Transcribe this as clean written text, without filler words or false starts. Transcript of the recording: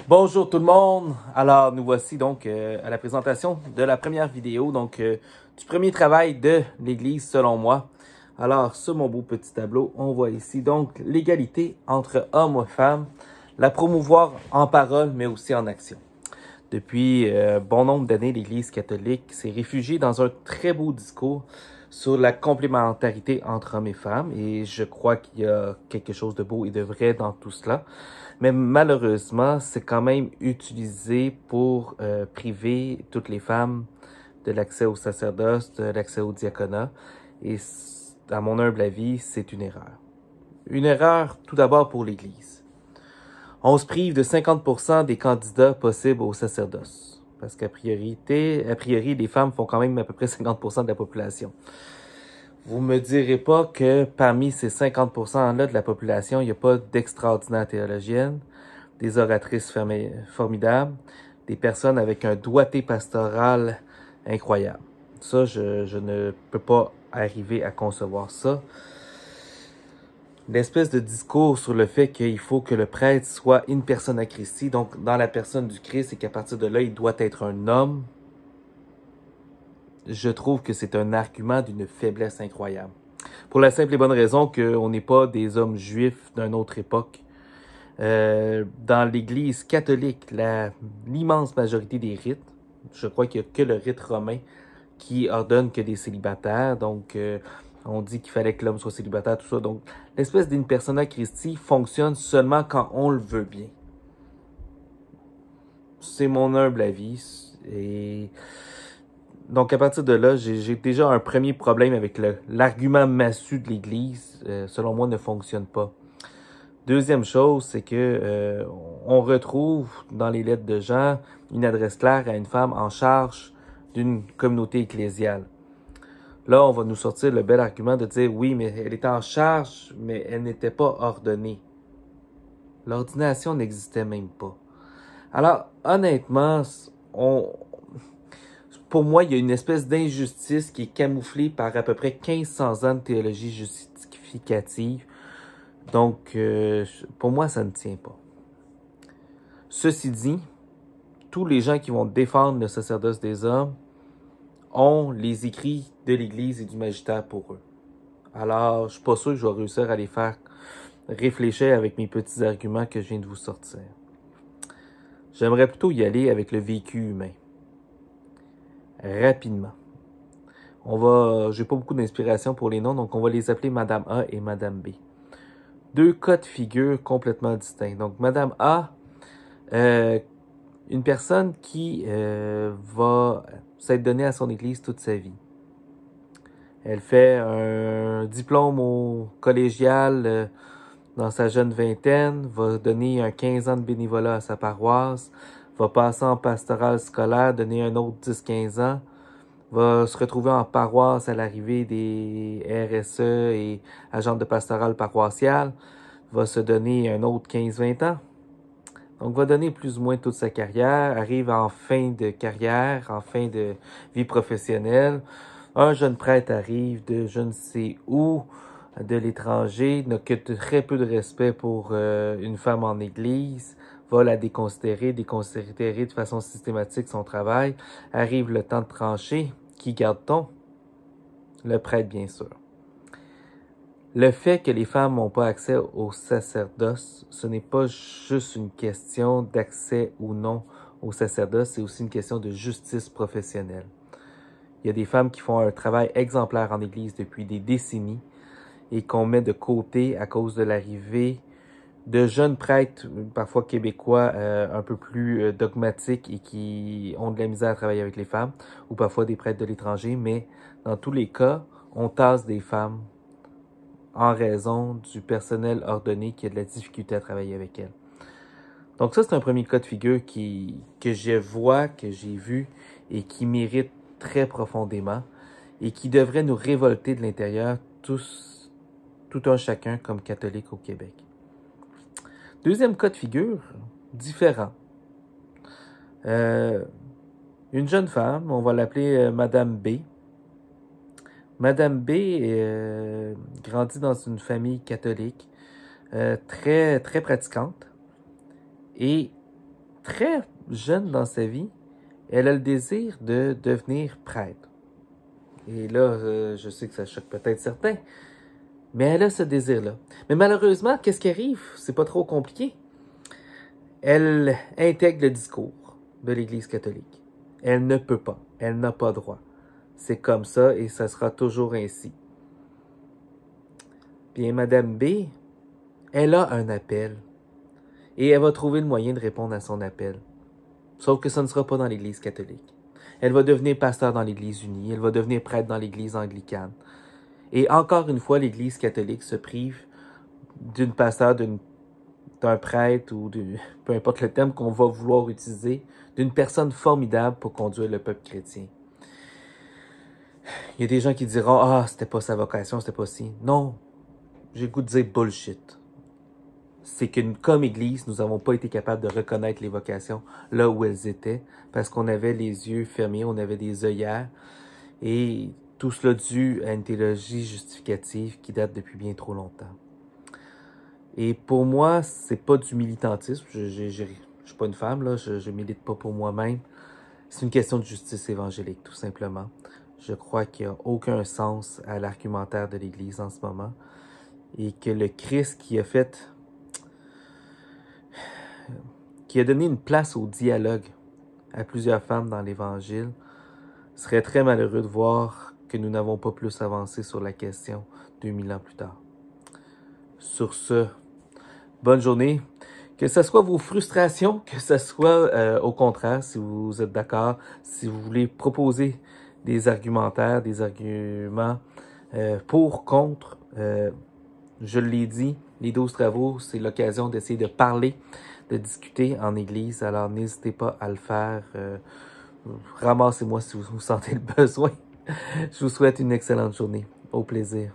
Bonjour tout le monde. Alors nous voici donc à la présentation de la première vidéo du premier travail de l'Église selon moi. Alors sur mon beau petit tableau, on voit ici donc l'égalité entre hommes et femmes, la promouvoir en parole mais aussi en action. Depuis bon nombre d'années, l'Église catholique s'est réfugiée dans un très beau discours sur la complémentarité entre hommes et femmes et je crois qu'il y a quelque chose de beau et de vrai dans tout cela. Mais malheureusement, c'est quand même utilisé pour priver toutes les femmes de l'accès au sacerdoce, de l'accès au diaconat. Et à mon humble avis, c'est une erreur. Une erreur tout d'abord pour l'Église. On se prive de 50% des candidats possibles au sacerdoce. Parce qu'à priori, les femmes font quand même à peu près 50% de la population. Vous me direz pas que parmi ces 50%-là de la population, il n'y a pas d'extraordinaires théologiennes, des oratrices formidables, des personnes avec un doigté pastoral incroyable. Ça, je ne peux pas arriver à concevoir ça. L'espèce de discours sur le fait qu'il faut que le prêtre soit une personne à Christi, donc dans la personne du Christ, et qu'à partir de là, il doit être un homme, je trouve que c'est un argument d'une faiblesse incroyable. Pour la simple et bonne raison qu'on n'est pas des hommes juifs d'une autre époque. Dans l'Église catholique, l'immense majorité des rites, je crois qu'il n'y a que le rite romain qui ordonne que des célibataires. Donc, on dit qu'il fallait que l'homme soit célibataire, tout ça. Donc, l'espèce d'une persona Christi fonctionne seulement quand on le veut bien. C'est mon humble avis. Et donc, à partir de là, j'ai déjà un premier problème avec l'argument massu de l'Église. Selon moi, ne fonctionne pas. Deuxième chose, c'est que on retrouve dans les lettres de Jean une adresse claire à une femme en charge d'une communauté ecclésiale. Là, on va nous sortir le bel argument de dire oui, mais elle était en charge, mais elle n'était pas ordonnée. L'ordination n'existait même pas. Alors, honnêtement, pour moi, il y a une espèce d'injustice qui est camouflée par à peu près 1500 ans de théologie justificative. Donc, pour moi, ça ne tient pas. Ceci dit, tous les gens qui vont défendre le sacerdoce des hommes ont les écrits de l'Église et du magistère pour eux. Alors, je suis pas sûr que je vais réussir à les faire réfléchir avec mes petits arguments que je viens de vous sortir. J'aimerais plutôt y aller avec le vécu humain. Rapidement. J'ai pas beaucoup d'inspiration pour les noms, donc on va les appeler Madame A et Madame B. Deux cas de figure complètement distincts. Donc, Madame A, une personne qui va s'être donnée à son église toute sa vie. Elle fait un diplôme au collégial dans sa jeune vingtaine, va donner un 15 ans de bénévolat à sa paroisse, va passer en pastoral scolaire, donner un autre 10-15 ans, va se retrouver en paroisse à l'arrivée des RSE et agents de pastoral paroissiale, va se donner un autre 15-20 ans. Donc, va donner plus ou moins toute sa carrière, arrive en fin de carrière, en fin de vie professionnelle. Un jeune prêtre arrive de je ne sais où, de l'étranger, n'a que très peu de respect pour une femme en église, va la déconsidérer de façon systématique son travail. Arrive le temps de trancher. Qui garde-t-on? Le prêtre, bien sûr. Le fait que les femmes n'ont pas accès au sacerdoce, ce n'est pas juste une question d'accès ou non au sacerdoce, c'est aussi une question de justice professionnelle. Il y a des femmes qui font un travail exemplaire en Église depuis des décennies et qu'on met de côté à cause de l'arrivée de jeunes prêtres, parfois québécois, un peu plus dogmatiques et qui ont de la misère à travailler avec les femmes, ou parfois des prêtres de l'étranger, mais dans tous les cas, on tasse des femmes en raison du personnel ordonné qui a de la difficulté à travailler avec elles. Donc ça, c'est un premier cas de figure que je vois, que j'ai vu et qui mérite très profondément et qui devrait nous révolter de l'intérieur tout un chacun comme catholique au Québec. Deuxième cas de figure, différent. Une jeune femme, on va l'appeler Madame B. Madame B grandit dans une famille catholique très, très pratiquante et très jeune dans sa vie, elle a le désir de devenir prêtre. Et là, je sais que ça choque peut-être certains, mais elle a ce désir-là. Mais malheureusement, qu'est-ce qui arrive? C'est pas trop compliqué. Elle intègre le discours de l'Église catholique. Elle ne peut pas. Elle n'a pas droit. C'est comme ça et ça sera toujours ainsi. Bien, Madame B, elle a un appel. Et elle va trouver le moyen de répondre à son appel. Sauf que ça ne sera pas dans l'Église catholique. Elle va devenir pasteur dans l'Église unie. Elle va devenir prêtre dans l'Église anglicane. Et encore une fois, l'Église catholique se prive d'une pasteur, d'un prêtre ou peu importe le terme qu'on va vouloir utiliser, d'une personne formidable pour conduire le peuple chrétien. Il y a des gens qui diront « Ah, c'était pas sa vocation, c'était pas si. » Non, j'ai le goût de dire bullshit. C'est que comme Église, nous n'avons pas été capables de reconnaître les vocations là où elles étaient, parce qu'on avait les yeux fermés, on avait des œillères, et tout cela dû à une théologie justificative qui date depuis bien trop longtemps. Et pour moi, c'est pas du militantisme. Je suis pas une femme, là. Je milite pas pour moi-même. C'est une question de justice évangélique, tout simplement. Je crois qu'il n'y a aucun sens à l'argumentaire de l'Église en ce moment. Et que le Christ qui a donné une place au dialogue à plusieurs femmes dans l'Évangile, serait très malheureux de voir que nous n'avons pas plus avancé sur la question 2000 ans plus tard. Sur ce, bonne journée. Que ce soit vos frustrations, que ce soit au contraire, si vous êtes d'accord, si vous voulez proposer des argumentaires, des arguments pour, contre, je l'ai dit, les 12 travaux, c'est l'occasion d'essayer de parler, de discuter en Église. Alors n'hésitez pas à le faire. Ramassez-moi si vous sentez le besoin. Je vous souhaite une excellente journée. Au plaisir.